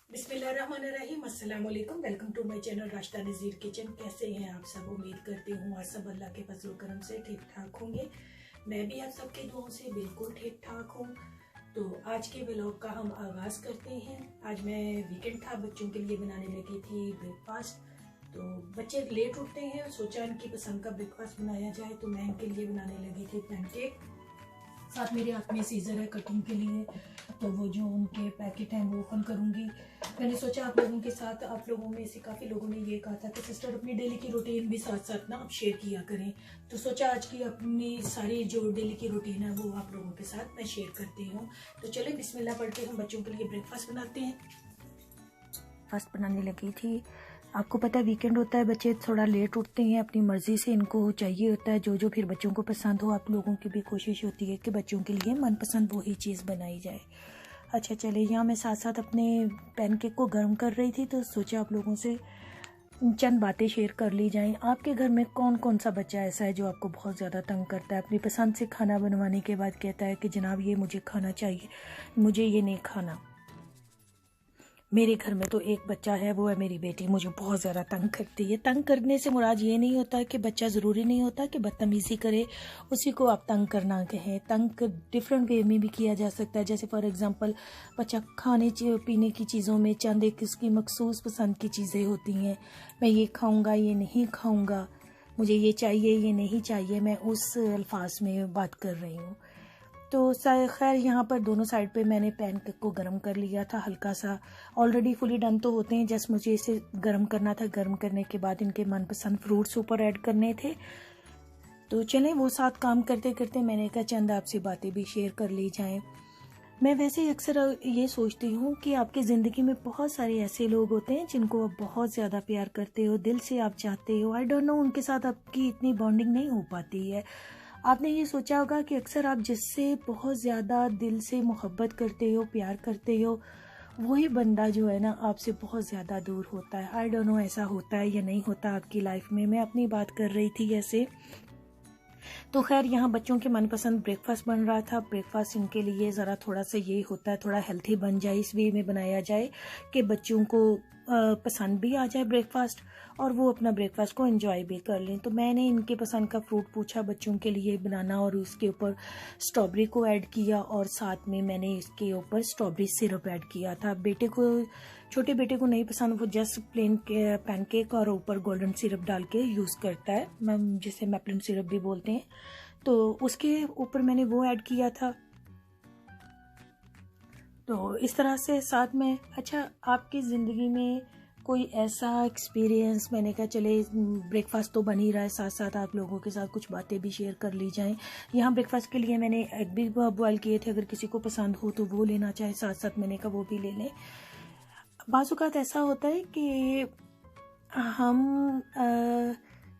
बिस्मिल्लाहिर्रहमानिर्रहीम, अस्सलाम वालेकुम। Welcome to my channel Rashida Nazir kitchen. कैसे हैं आप सब? उम्मीद करती हूँ आज सब अल्लाह के फजल करम से ठीक ठाक होंगे। मैं भी आप सबके दुआओं से बिल्कुल ठीक ठाक हूँ। तो आज के व्लॉग का हम आगाज़ करते हैं। आज मैं वीकेंड था, बच्चों के लिए बनाने लगी थी ब्रेकफास्ट। तो बच्चे लेट उठते हैं, सोचा इनकी पसंद का ब्रेकफास्ट बनाया जाए, तो मैं इनके लिए बनाने लगी थी पैनकेक। साथ मेरे हाथ में सीजर है कटिंग के लिए, तो वो जो उनके पैकेट हैं वो ओपन करूँगी। मैंने सोचा आप लोगों के साथ, आप लोगों में से काफ़ी लोगों ने ये कहा था कि सिस्टर अपनी डेली की रूटीन भी साथ साथ ना आप शेयर किया करें, तो सोचा आज की अपनी सारी जो डेली की रूटीन है वो आप लोगों के साथ मैं शेयर करती हूँ। तो चले बिस्मिल्लाह पढ़ के हम बच्चों के लिए ब्रेकफास्ट बनाते हैं। ब्रेकफास्ट बनाने लगी थी। आपको पता है वीकेंड होता है, बच्चे थोड़ा लेट उठते हैं, अपनी मर्ज़ी से इनको चाहिए होता है जो फिर बच्चों को पसंद हो। आप लोगों की भी कोशिश होती है कि बच्चों के लिए मनपसंद वही चीज़ बनाई जाए। अच्छा चले, यहाँ मैं साथ साथ अपने पैनकेक को गर्म कर रही थी, तो सोचा आप लोगों से चंद बातें शेयर कर ली जाएं। आपके घर में कौन कौन सा बच्चा ऐसा है जो आपको बहुत ज़्यादा तंग करता है, अपनी पसंद से खाना बनवाने के बाद कहता है कि जनाब ये मुझे खाना चाहिए, मुझे ये नहीं खाना। मेरे घर में तो एक बच्चा है, वो है मेरी बेटी, मुझे बहुत ज़्यादा तंग करती है। तंग करने से मुराद ये नहीं होता कि बच्चा ज़रूरी नहीं होता कि बदतमीज़ी करे, उसी को आप तंग करना कहें। तंग डिफरेंट वे में भी किया जा सकता है। जैसे फॉर एग्जांपल बच्चा खाने पीने की चीज़ों में चंद एक इसकी मखसूस पसंद की चीज़ें होती हैं, मैं ये खाऊँगा, ये नहीं खाऊँगा, मुझे ये चाहिए, ये नहीं चाहिए, मैं उस अल्फाज में बात कर रही हूँ। तो खैर यहाँ पर दोनों साइड पे मैंने पैनकेक को गर्म कर लिया था हल्का सा। ऑलरेडी फुली डन तो होते हैं, जस्ट मुझे इसे गर्म करना था। गर्म करने के बाद इनके मनपसंद फ्रूट्स ऊपर ऐड करने थे। तो चलें, वो साथ काम करते करते मैंने कहा चंद आपसे बातें भी शेयर कर ली जाएं। मैं वैसे अक्सर ये सोचती हूँ कि आपकी ज़िंदगी में बहुत सारे ऐसे लोग होते हैं जिनको आप बहुत ज़्यादा प्यार करते हो, दिल से आप चाहते हो। आई डोंट नो, उनके साथ आपकी इतनी बॉन्डिंग नहीं हो पाती है। आपने ये सोचा होगा कि अक्सर आप जिससे बहुत ज़्यादा दिल से मोहब्बत करते हो, प्यार करते हो, वही बंदा जो है ना आपसे बहुत ज़्यादा दूर होता है। आई डोंट नो ऐसा होता है या नहीं होता आपकी लाइफ में। मैं अपनी बात कर रही थी ऐसे। तो खैर यहाँ बच्चों के मनपसंद ब्रेकफास्ट बन रहा था। ब्रेकफास्ट इनके लिए ज़रा थोड़ा सा ये होता है, थोड़ा हेल्थी बन जाए, इस वे में बनाया जाए कि बच्चों को पसंद भी आ जाए ब्रेकफास्ट और वो अपना ब्रेकफास्ट को एंजॉय भी कर लें। तो मैंने इनके पसंद का फ्रूट पूछा बच्चों के लिए बनाना, और उसके ऊपर स्ट्रॉबेरी को ऐड किया, और साथ में मैंने इसके ऊपर स्ट्रॉबेरी सिरप ऐड किया था। छोटे बेटे को नहीं पसंद, वो जस्ट प्लेन पैनकेक और ऊपर गोल्डन सिरप डाल के यूज़ करता है, जिसे मैपलिन सिरप भी बोलते हैं। तो उसके ऊपर मैंने वो ऐड किया था। तो इस तरह से साथ में, अच्छा आपकी ज़िंदगी में कोई ऐसा एक्सपीरियंस, मैंने कहा चले ब्रेकफास्ट तो बन ही रहा है, साथ साथ आप लोगों के साथ कुछ बातें भी शेयर कर ली जाएं। यहाँ ब्रेकफास्ट के लिए मैंने एग भी बॉयल किए थे, अगर किसी को पसंद हो तो वो लेना चाहे, साथ साथ मैंने कहा वो भी ले लें। बाज़ औक़ात ऐसा होता है कि हम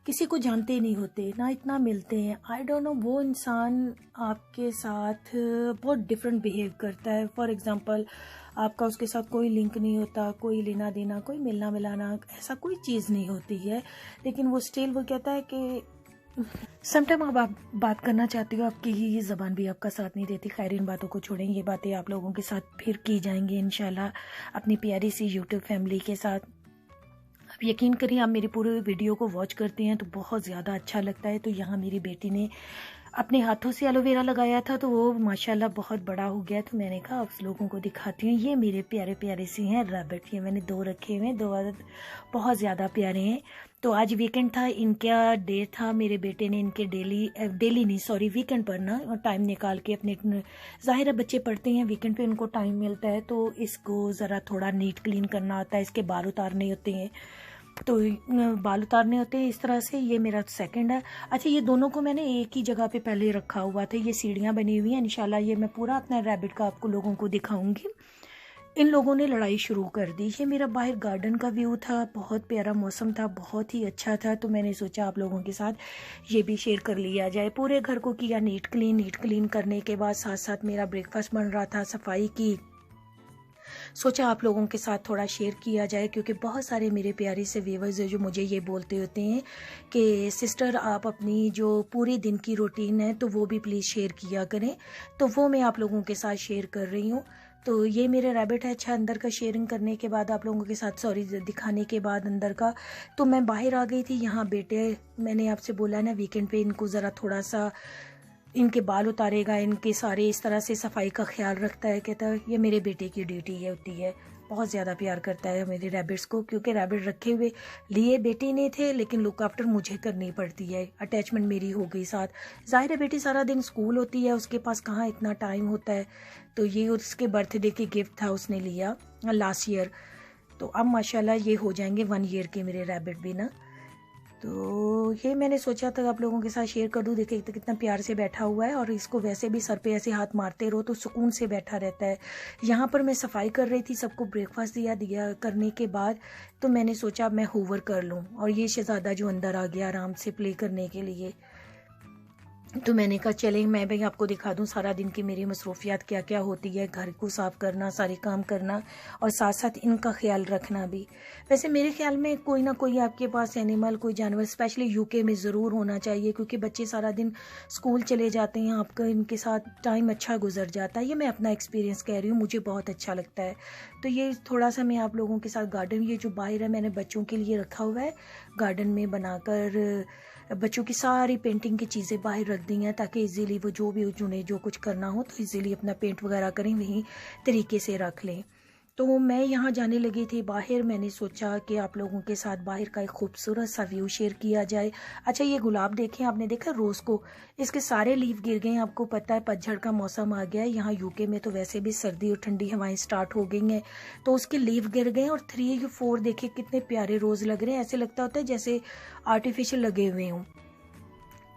किसी को जानते नहीं होते, ना इतना मिलते हैं। आई डोंट नो, वो इंसान आपके साथ बहुत डिफरेंट बिहेव करता है। फॉर एग्जांपल आपका उसके साथ कोई लिंक नहीं होता, कोई लेना देना, कोई मिलना मिलाना, ऐसा कोई चीज़ नहीं होती है, लेकिन वो स्टिल वो कहता है कि समटाइम आप बात करना चाहती हो, आपकी ये ज़बान भी आपका साथ नहीं देती। खैर इन बातों को छोड़ें, ये बातें आप लोगों के साथ फिर की जाएंगी इंशाल्लाह अपनी प्यारी सी यूट्यूब फैमिली के साथ। आप यकीन करिए, आप मेरी पूरे वीडियो को वॉच करते हैं तो बहुत ज़्यादा अच्छा लगता है। तो यहाँ मेरी बेटी ने अपने हाथों से एलोवेरा लगाया था, तो वो माशाल्लाह बहुत बड़ा हो गया। तो मैंने कहा आप लोगों को दिखाती हूँ। ये मेरे प्यारे प्यारे से हैं रैबिट, ये मैंने 2 रखे हुए हैं, 2 बहुत ज़्यादा प्यारे हैं। तो आज वीकेंड था, इनका डे था। मेरे बेटे ने इनके डेली नहीं सॉरी वीकेंड पर ना टाइम निकाल के अपने, ज़ाहिर है बच्चे पढ़ते हैं, वीकेंड पे उनको टाइम मिलता है, तो इसको ज़रा थोड़ा नीट क्लीन करना होता है, इसके बाल उतारने होते हैं, तो बाल उतारने होते हैं इस तरह से। ये मेरा सेकंड है। अच्छा, ये दोनों को मैंने एक ही जगह पे पहले रखा हुआ था। ये सीढ़ियाँ बनी हुई हैं, इंशाल्लाह ये मैं पूरा अपना रैबिट का आपको लोगों को दिखाऊंगी। इन लोगों ने लड़ाई शुरू कर दी। ये मेरा बाहर गार्डन का व्यू था, बहुत प्यारा मौसम था, बहुत ही अच्छा था। तो मैंने सोचा आप लोगों के साथ ये भी शेयर कर लिया जाए। पूरे घर को किया नीट क्लीन करने के बाद साथ साथ मेरा ब्रेकफास्ट बन रहा था, सफाई की। सोचा आप लोगों के साथ थोड़ा शेयर किया जाए, क्योंकि बहुत सारे मेरे प्यारे से व्यूअर्स हैं जो मुझे ये बोलते होते हैं कि सिस्टर आप अपनी जो पूरे दिन की रूटीन है तो वो भी प्लीज़ शेयर किया करें। तो वो मैं आप लोगों के साथ शेयर कर रही हूँ। तो ये मेरे रैबिट है। अच्छा, अंदर का शेयरिंग करने के बाद आप लोगों के साथ, सॉरी, दिखाने के बाद अंदर का, तो मैं बाहर आ गई थी। यहाँ बेटे, मैंने आपसे बोला ना वीकेंड पे इनको ज़रा थोड़ा सा इनके बाल उतारेगा, इनके सारे इस तरह से सफाई का ख्याल रखता है। कहता है ये मेरे बेटे की ड्यूटी है, होती है। बहुत ज़्यादा प्यार करता है मेरे रैबिट्स को, क्योंकि रैबिट रखे हुए लिए बेटी ने थे, लेकिन लुक आफ्टर मुझे करनी पड़ती है। अटैचमेंट मेरी हो गई साथ। जाहिर है बेटी सारा दिन स्कूल होती है, उसके पास कहाँ इतना टाइम होता है। तो ये उसके बर्थडे की गिफ्ट था, उसने लिया लास्ट ईयर। तो अब माशाल्लाह ये हो जाएंगे 1 ईयर के मेरे रैबिट भी ना। तो ये मैंने सोचा था आप लोगों के साथ शेयर कर दूँ। देखिए तो कितना प्यार से बैठा हुआ है, और इसको वैसे भी सर पे ऐसे हाथ मारते रहो तो सुकून से बैठा रहता है। यहाँ पर मैं सफाई कर रही थी, सबको ब्रेकफास्ट दिया करने के बाद तो मैंने सोचा मैं होवर कर लूँ, और ये शहजादा जो अंदर आ गया आराम से प्ले करने के लिए। तो मैंने कहा चलें मैं भी आपको दिखा दूं सारा दिन की मेरी मसरूफियात क्या क्या होती है। घर को साफ़ करना, सारे काम करना, और साथ साथ इनका ख्याल रखना भी। वैसे मेरे ख्याल में कोई ना कोई आपके पास एनिमल, कोई जानवर स्पेशली यूके में ज़रूर होना चाहिए, क्योंकि बच्चे सारा दिन स्कूल चले जाते हैं, आपका इनके साथ टाइम अच्छा गुजर जाता है। ये मैं अपना एक्सपीरियंस कह रही हूँ, मुझे बहुत अच्छा लगता है। तो ये थोड़ा सा मैं आप लोगों के साथ गार्डन, ये जो बाहर है मैंने बच्चों के लिए रखा हुआ है, गार्डन में बनाकर बच्चों की सारी पेंटिंग की चीज़ें बाहर रख दी हैं, ताकि इजीली वो जो भी उन्हें जो कुछ करना हो तो इजीली अपना पेंट वगैरह करें, वहीं तरीके से रख लें। तो मैं यहाँ जाने लगी थी बाहर। मैंने सोचा कि आप लोगों के साथ बाहर का एक खूबसूरत सा व्यू शेयर किया जाए। अच्छा, ये गुलाब देखें, आपने देखा रोज़ को, इसके सारे लीफ गिर गए हैं। आपको पता है पतझड़ का मौसम आ गया है। यहाँ यूके में तो वैसे भी सर्दी और ठंडी हवाएं स्टार्ट हो गई हैं, तो उसके लीफ गिर गए हैं। और 3 या 4 देखिए कितने प्यारे रोज़ लग रहे हैं, ऐसे लगता होता है जैसे आर्टिफिशियल लगे हुए हों।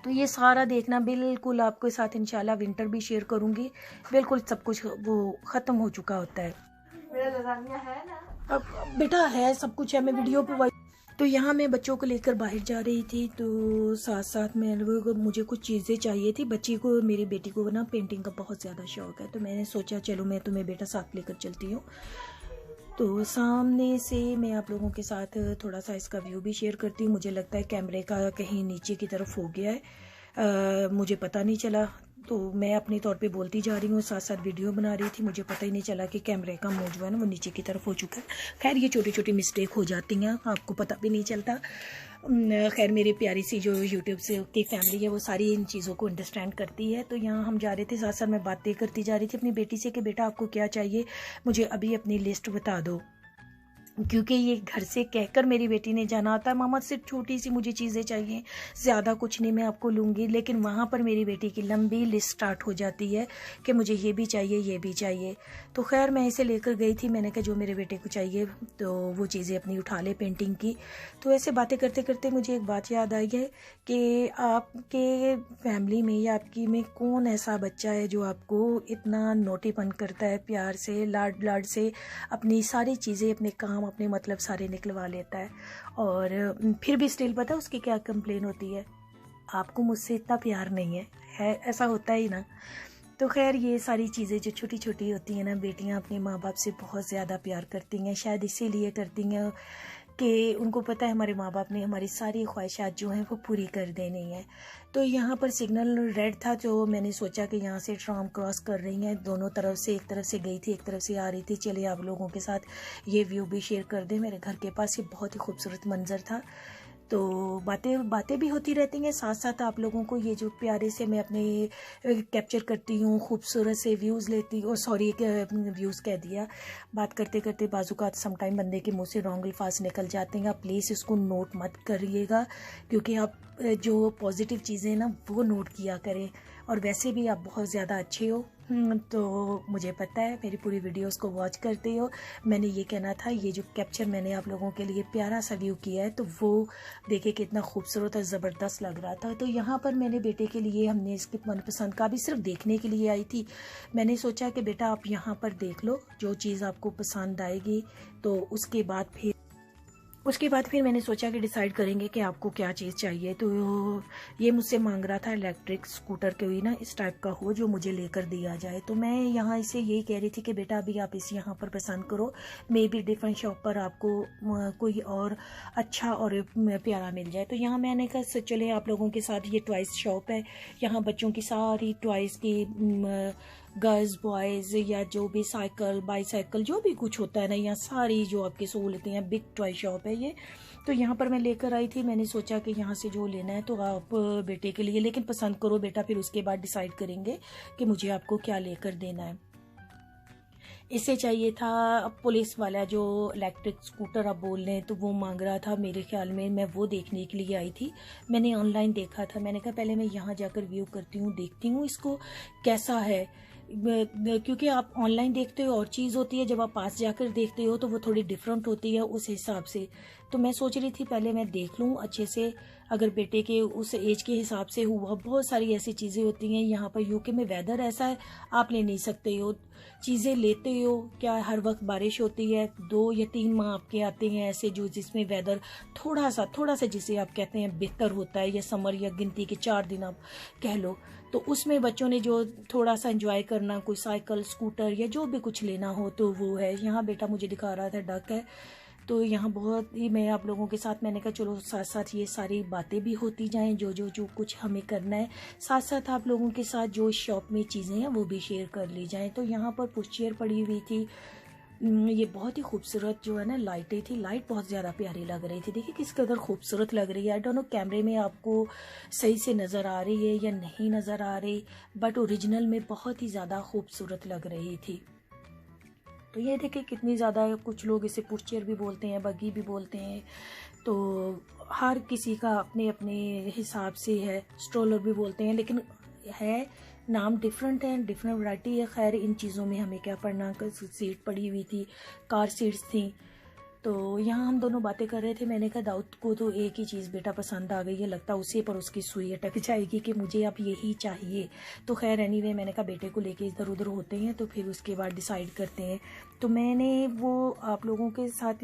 तो ये सारा देखना बिल्कुल आपके साथ इंशाल्लाह विंटर भी शेयर करूँगी। बिल्कुल सब कुछ वो ख़त्म हो चुका होता है। मेरा लजानिया है ना, अब बेटा है, सब कुछ है, मैं वीडियो पे। तो यहाँ मैं बच्चों को लेकर बाहर जा रही थी, तो साथ साथ में मुझे कुछ चीज़ें चाहिए थी। बच्ची को, मेरी बेटी को ना पेंटिंग का बहुत ज़्यादा शौक है, तो मैंने सोचा चलो मैं तुम्हें बेटा साथ लेकर चलती हूँ। तो सामने से मैं आप लोगों के साथ थोड़ा सा इसका व्यू भी शेयर करती हूँ। मुझे लगता है कैमरे का कहीं नीचे की तरफ हो गया है, मुझे पता नहीं चला। तो मैं अपने तौर पे बोलती जा रही हूँ, साथ साथ वीडियो बना रही थी, मुझे पता ही नहीं चला कि कैमरे का मुंह जो है ना वो नीचे की तरफ हो चुका है। खैर ये छोटी छोटी मिस्टेक हो जाती हैं, आपको पता भी नहीं चलता। खैर मेरी प्यारी सी जो यूट्यूब से की फैमिली है वो सारी इन चीज़ों को अंडरस्टैंड करती है। तो यहाँ हम जा रहे थे, साथ साथ मैं बातें करती जा रही थी अपनी बेटी से कि बेटा आपको क्या चाहिए, मुझे अभी अपनी लिस्ट बता दो। क्योंकि ये घर से कहकर मेरी बेटी ने जाना होता है, मामा सिर्फ छोटी सी मुझे चीज़ें चाहिए, ज़्यादा कुछ नहीं मैं आपको लूँगी। लेकिन वहाँ पर मेरी बेटी की लंबी लिस्ट स्टार्ट हो जाती है कि मुझे ये भी चाहिए, ये भी चाहिए। तो खैर मैं इसे लेकर गई थी, मैंने कहा जो मेरे बेटे को चाहिए तो वो चीज़ें अपनी उठा ले पेंटिंग की। तो ऐसे बातें करते करते मुझे एक बात याद आई है कि आपके फैमिली में या आपकी में कौन ऐसा बच्चा है जो आपको इतना नोटीपन करता है, प्यार से, लाड लाड से अपनी सारी चीज़ें, अपने काम, अपने मतलब सारे निकलवा लेता है, और फिर भी स्टिल पता है उसकी क्या कंप्लेन होती है, आपको मुझसे इतना प्यार नहीं है ऐसा होता ही ना। तो खैर ये सारी चीज़ें जो छोटी छोटी होती हैं ना, बेटियां अपने माँ बाप से बहुत ज़्यादा प्यार करती हैं, शायद इसीलिए करती हैं कि उनको पता है हमारे माँ बाप ने हमारी सारी ख्वाहिशात जो हैं वो पूरी कर देनी है। तो यहाँ पर सिग्नल रेड था, जो मैंने सोचा कि यहाँ से ट्राम क्रॉस कर रही हैं दोनों तरफ से, एक तरफ से गई थी एक तरफ से आ रही थी। चलिए आप लोगों के साथ ये व्यू भी शेयर कर दें। मेरे घर के पास ये बहुत ही खूबसूरत मंजर था। तो बातें भी होती रहती हैं, साथ साथ आप लोगों को ये जो प्यारे से मैं अपने कैप्चर करती हूँ, खूबसूरत से व्यूज़ लेती हूँ, सॉरी व्यूज़ कह दिया, बात करते करते बाज़ूकात समटाइम बंदे के मुंह से रॉन्ग अल्फाज निकल जाते हैं। आप प्लीज़ इसको नोट मत करिएगा, क्योंकि आप जो पॉजिटिव चीज़ें ना वो नोट किया करें। और वैसे भी आप बहुत ज़्यादा अच्छे हो, तो मुझे पता है मेरी पूरी वीडियोस को वॉच करते हो। मैंने ये कहना था, ये जो कैप्चर मैंने आप लोगों के लिए प्यारा सा व्यू किया है, तो वो देखिए कितना खूबसूरत और ज़बरदस्त लग रहा था। तो यहाँ पर मैंने बेटे के लिए, हमने इसकी मनपसंद का भी सिर्फ देखने के लिए आई थी। मैंने सोचा कि बेटा आप यहाँ पर देख लो, जो चीज़ आपको पसंद आएगी तो उसके बाद फिर मैंने सोचा कि डिसाइड करेंगे कि आपको क्या चीज़ चाहिए। तो ये मुझसे मांग रहा था इलेक्ट्रिक स्कूटर कोई ना इस टाइप का हो जो मुझे लेकर दिया जाए। तो मैं यहाँ इसे यही कह रही थी कि बेटा अभी आप इस यहाँ पर पसंद करो, मे बी डिफरेंट शॉप पर आपको कोई और अच्छा और प्यारा मिल जाए। तो यहाँ मैंने कहा चले आप लोगों के साथ, ये टॉयज़ शॉप है, यहाँ बच्चों की सारी टॉयज़ की गर्ल्स बॉयज़ या जो भी साइकिल बाईसाइकिल जो भी कुछ होता है ना, यहाँ सारी जो आपकी सहूलतें हैं, बिग टॉय शॉप है ये। तो यहाँ पर मैं लेकर आई थी, मैंने सोचा कि यहाँ से जो लेना है तो आप बेटे के लिए, लेकिन पसंद करो बेटा, फिर उसके बाद डिसाइड करेंगे कि मुझे आपको क्या लेकर देना है। इससे चाहिए था पुलिस वाला जो इलेक्ट्रिक स्कूटर आप बोल रहे हैं, तो वो मांग रहा था। मेरे ख्याल में मैं वो देखने के लिए आई थी, मैंने ऑनलाइन देखा था। मैंने कहा पहले मैं यहाँ जाकर व्यू करती हूँ, देखती हूँ इसको कैसा है, क्योंकि आप ऑनलाइन देखते हो और चीज़ होती है, जब आप पास जाकर देखते हो तो वो थोड़ी डिफरेंट होती है उस हिसाब से। तो मैं सोच रही थी पहले मैं देख लूँ अच्छे से, अगर बेटे के उस एज के हिसाब से हुआ। बहुत सारी ऐसी चीज़ें होती हैं यहाँ पर यूके में, वेदर ऐसा है आप ले नहीं सकते हो, चीज़ें लेते हो क्या, हर वक्त बारिश होती है। 2 या 3 माह आपके आते हैं ऐसे जो जिसमें वेदर थोड़ा सा जिसे आप कहते हैं बेहतर होता है, या समर या गिनती के 4 दिन आप कह लो, तो उसमें बच्चों ने जो थोड़ा सा एंजॉय करना, कोई साइकिल स्कूटर या जो भी कुछ लेना हो तो वो है। यहाँ बेटा मुझे दिखा रहा था डक है, तो यहाँ बहुत ही मैं आप लोगों के साथ, मैंने कहा चलो साथ साथ ये सारी बातें भी होती जाएं, जो कुछ हमें करना है, साथ साथ आप लोगों के साथ जो शॉप में चीज़ें हैं वो भी शेयर कर ली जाएं। तो यहाँ पर पुश चेयर पड़ी हुई थी, ये बहुत ही खूबसूरत जो है ना लाइटें थी, लाइट बहुत ज़्यादा प्यारी लग रही थी। देखिए किस कदर खूबसूरत लग रही है। आई डोंट नो कैमरे में आपको सही से नज़र आ रही है या नहीं नज़र आ रही, बट ओरिजिनल में बहुत ही ज़्यादा खूबसूरत लग रही थी। तो ये देखिए कितनी ज़्यादा, कुछ लोग इसे पुश चेयर भी बोलते हैं, बग्गी भी बोलते हैं, तो हर किसी का अपने अपने हिसाब से है, स्ट्रोलर भी बोलते हैं, लेकिन है नाम डिफरेंट है, डिफरेंट वैरायटी है। खैर इन चीज़ों में हमें क्या पढ़ना, सीट पड़ी हुई थी, कार सीट्स थी। तो यहाँ हम दोनों बातें कर रहे थे, मैंने कहा दाऊद को तो एक ही चीज़ बेटा पसंद आ गई है, लगता उसी पर उसकी सुई अटक जाएगी कि मुझे अब यही चाहिए। तो खैर एनीवे मैंने कहा बेटे को लेके इधर उधर होते हैं तो फिर उसके बाद डिसाइड करते हैं। तो मैंने वो आप लोगों के साथ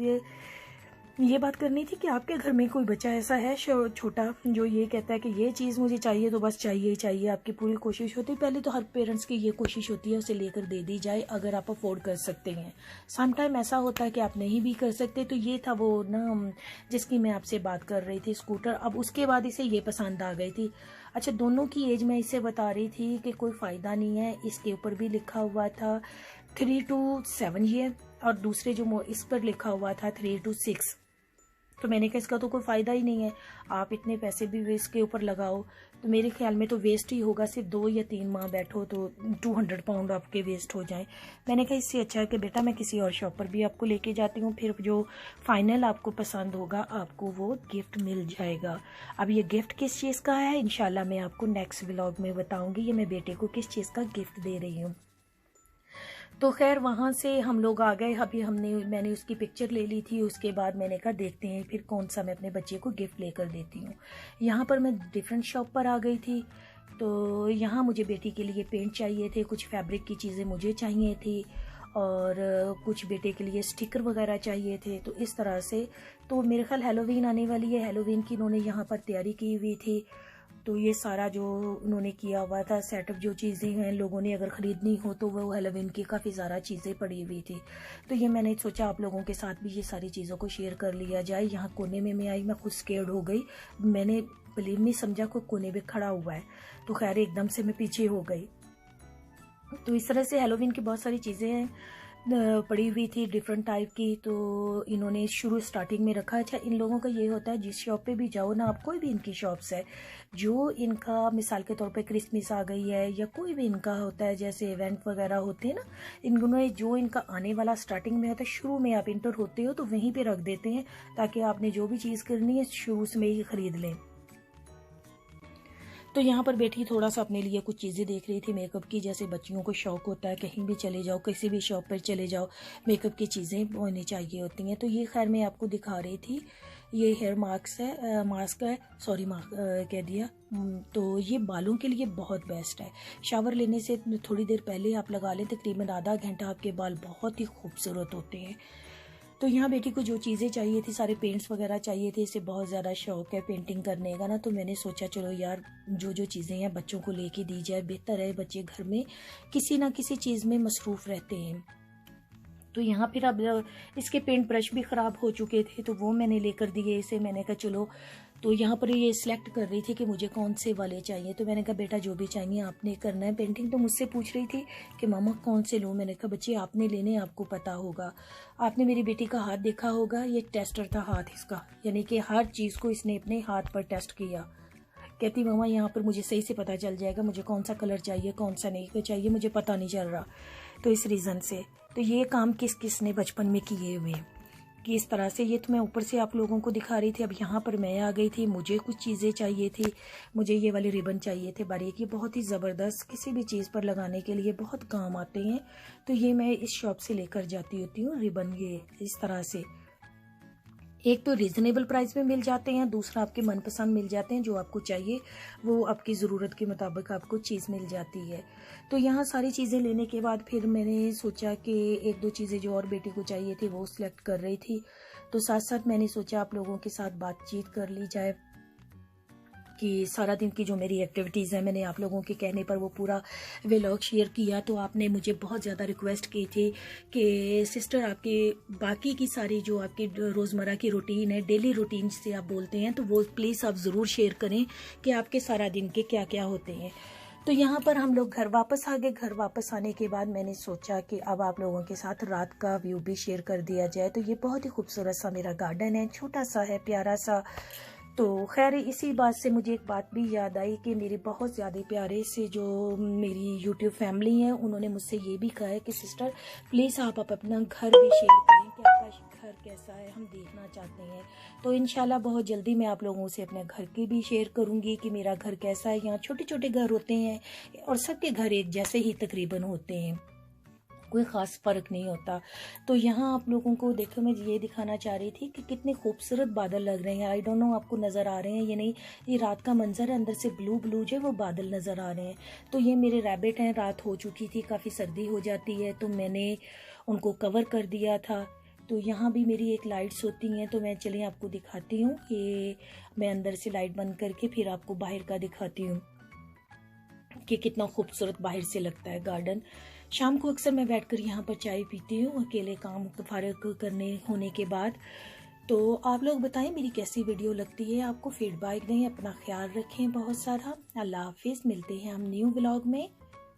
ये बात करनी थी कि आपके घर में कोई बच्चा ऐसा है छोटा जो ये कहता है कि ये चीज़ मुझे चाहिए तो बस चाहिए ही चाहिए। आपकी पूरी कोशिश होती है, पहले तो हर पेरेंट्स की ये कोशिश होती है उसे लेकर दे दी जाए अगर आप अफोर्ड कर सकते हैं। सम टाइम ऐसा होता है कि आप नहीं भी कर सकते। तो ये था वो ना जिसकी मैं आपसे बात कर रही थी, स्कूटर। अब उसके बाद इसे ये पसंद आ गई थी। अच्छा, दोनों की एज मैं इसे बता रही थी कि कोई फ़ायदा नहीं है, इसके ऊपर भी लिखा हुआ था 3 to 7 ईयर और दूसरे जो इस पर लिखा हुआ था 3 to 6। तो मैंने कहा इसका तो कोई फ़ायदा ही नहीं है, आप इतने पैसे भी वेस्ट के ऊपर लगाओ, तो मेरे ख्याल में तो वेस्ट ही होगा। सिर्फ 2 या 3 माह बैठो तो 200 पाउंड आपके वेस्ट हो जाए। मैंने कहा इससे अच्छा है कि बेटा मैं किसी और शॉप पर भी आपको लेके जाती हूँ, फिर जो फाइनल आपको पसंद होगा आपको वो गिफ्ट मिल जाएगा। अब ये गिफ्ट किस चीज़ का है इंशाल्लाह मैं आपको नेक्स्ट व्लॉग में बताऊँगी, ये मैं बेटे को किस चीज़ का गिफ्ट दे रही हूँ। तो खैर वहाँ से हम लोग आ गए। अभी मैंने उसकी पिक्चर ले ली थी, उसके बाद मैंने कहा देखते हैं फिर कौन सा मैं अपने बच्चे को गिफ्ट लेकर देती हूँ। यहाँ पर मैं डिफरेंट शॉप पर आ गई थी। तो यहाँ मुझे बेटी के लिए पेंट चाहिए थे, कुछ फैब्रिक की चीज़ें मुझे चाहिए थी और कुछ बेटे के लिए स्टिकर वगैरह चाहिए थे। तो इस तरह से, तो मेरे ख्याल हैलोवीन आने वाली है, हैलोवीन की इन्होंने यहाँ पर तैयारी की हुई थी। तो ये सारा जो उन्होंने किया हुआ था सेटअप, जो चीज़ें हैं लोगों ने अगर ख़रीदनी हो तो वो हैलोवीन की काफ़ी ज़्यादा चीज़ें पड़ी हुई थी। तो ये मैंने सोचा आप लोगों के साथ भी ये सारी चीज़ों को शेयर कर लिया जाए। यहाँ कोने में मैं आई, मैं खुद स्केर्ड हो गई, मैंने बिलीव नहीं समझा कोई कोने में खड़ा हुआ है, तो खैर एकदम से मैं पीछे हो गई। तो इस तरह से हैलोवीन की बहुत सारी चीज़ें पड़ी हुई थी डिफरेंट टाइप की। तो इन्होंने शुरू स्टार्टिंग में रखा। अच्छा, इन लोगों का ये होता है जिस शॉप पे भी जाओ ना आप, कोई भी इनकी शॉप्स है जो इनका मिसाल के तौर पे क्रिसमस आ गई है या कोई भी इनका होता है जैसे इवेंट वगैरह होते हैं ना, इन्होंने जो इनका आने वाला स्टार्टिंग में होता है, शुरू में आप इंटर होते हो तो वहीं पे रख देते हैं ताकि आपने जो भी चीज़ करनी है शुरू में ही खरीद लें। तो यहाँ पर बैठी थोड़ा सा अपने लिए कुछ चीज़ें देख रही थी मेकअप की, जैसे बच्चियों को शौक होता है कहीं भी चले जाओ, किसी भी शॉप पर चले जाओ, मेकअप की चीज़ें होनी चाहिए होती हैं। तो ये खैर मैं आपको दिखा रही थी, ये हेयर मास्क है, सॉरी कह दिया। तो ये बालों के लिए बहुत बेस्ट है। शावर लेने से थोड़ी देर पहले आप लगा लें, तकरीबन आधा घंटा आपके बाल बहुत ही खूबसूरत होते हैं। तो यहाँ बेटी को जो चीज़ें चाहिए थी, सारे पेंट्स वगैरह चाहिए थे, इसे बहुत ज़्यादा शौक है पेंटिंग करने का ना। तो मैंने सोचा चलो यार जो चीज़ें हैं बच्चों को लेके दी जाए, बेहतर है, बच्चे घर में किसी ना किसी चीज़ में मसरूफ़ रहते हैं। तो यहाँ फिर अब इसके पेंट ब्रश भी ख़राब हो चुके थे, तो वो मैंने लेकर दिए इसे। मैंने कहा चलो, तो यहाँ पर ये सिलेक्ट कर रही थी कि मुझे कौन से वाले चाहिए। तो मैंने कहा बेटा जो भी चाहिए आपने करना है पेंटिंग। तो मुझसे पूछ रही थी कि मामा कौन से लूँ। मैंने कहा बच्चे आपने लेने, आपको पता होगा। आपने मेरी बेटी का हाथ देखा होगा, ये टेस्टर था हाथ इसका, यानी कि हर चीज़ को इसने अपने हाथ पर टेस्ट किया। कहती मामा यहाँ पर मुझे सही से पता चल जाएगा मुझे कौन सा कलर चाहिए, कौन सा नहीं चाहिए, मुझे पता नहीं चल रहा। तो इस रीज़न से तो ये काम किस किस ने बचपन में किए हुए कि इस तरह से। ये तो मैं ऊपर से आप लोगों को दिखा रही थी। अब यहाँ पर मैं आ गई थी, मुझे कुछ चीज़ें चाहिए थी। मुझे ये वाले रिबन चाहिए थे बारीक, ये बहुत ही ज़बरदस्त, किसी भी चीज़ पर लगाने के लिए बहुत काम आते हैं। तो ये मैं इस शॉप से लेकर जाती होती हूँ रिबन, ये इस तरह से। एक तो रीज़नेबल प्राइस में मिल जाते हैं, दूसरा आपके मनपसंद मिल जाते हैं, जो आपको चाहिए वो आपकी ज़रूरत के मुताबिक आपको चीज़ मिल जाती है। तो यहाँ सारी चीज़ें लेने के बाद फिर मैंने सोचा कि एक दो चीज़ें जो और बेटी को चाहिए थी वो सिलेक्ट कर रही थी। तो साथ साथ मैंने सोचा आप लोगों के साथ बातचीत कर ली जाए कि सारा दिन की जो मेरी एक्टिविटीज़ है, मैंने आप लोगों के कहने पर वो पूरा व्लॉग शेयर किया। तो आपने मुझे बहुत ज़्यादा रिक्वेस्ट की थी कि सिस्टर आपके बाकी की सारी जो आपकी रोज़मर्रा की रूटीन है, डेली रूटीन से आप बोलते हैं, तो वो प्लीज़ आप ज़रूर शेयर करें कि आपके सारा दिन के क्या क्या होते हैं। तो यहाँ पर हम लोग घर वापस आ गए। घर वापस आने के बाद मैंने सोचा कि अब आप लोगों के साथ रात का व्यू भी शेयर कर दिया जाए। तो ये बहुत ही खूबसूरत सा मेरा गार्डन है, छोटा सा है, प्यारा सा। तो खैर इसी बात से मुझे एक बात भी याद आई कि मेरे बहुत ज़्यादा प्यारे से जो मेरी यूट्यूब फैमिली है, उन्होंने मुझसे ये भी कहा है कि सिस्टर प्लीज़ आप अपना घर भी शेयर करें कि आपका घर कैसा है, हम देखना चाहते हैं। तो इंशाल्लाह बहुत जल्दी मैं आप लोगों से अपने घर की भी शेयर करूँगी कि मेरा घर कैसा है। यहाँ छोटे छोटे घर होते हैं और सबके घर एक जैसे ही तकरीबन होते हैं, कोई ख़ास फ़र्क नहीं होता। तो यहाँ आप लोगों को देखो, मैं ये दिखाना चाह रही थी कि कितने खूबसूरत बादल लग रहे हैं। आई डोंट नो आपको नज़र आ रहे हैं या नहीं, ये रात का मंजर है, अंदर से ब्लू ब्लू जो है वो बादल नज़र आ रहे हैं। तो ये मेरे रैबिट हैं, रात हो चुकी थी, काफ़ी सर्दी हो जाती है, तो मैंने उनको कवर कर दिया था। तो यहाँ भी मेरी एक लाइट्स होती हैं, तो मैं चलिए आपको दिखाती हूँ कि मैं अंदर से लाइट बंद करके फिर आपको बाहर का दिखाती हूँ कि कितना खूबसूरत बाहर से लगता है गार्डन। शाम को अक्सर मैं बैठकर यहाँ पर चाय पीती हूँ अकेले काम फारग करने होने के बाद। तो आप लोग बताएं मेरी कैसी वीडियो लगती है आपको, फीडबैक दें, अपना ख्याल रखें बहुत सारा। अल्लाह हाफिज़, मिलते हैं हम न्यू व्लॉग में।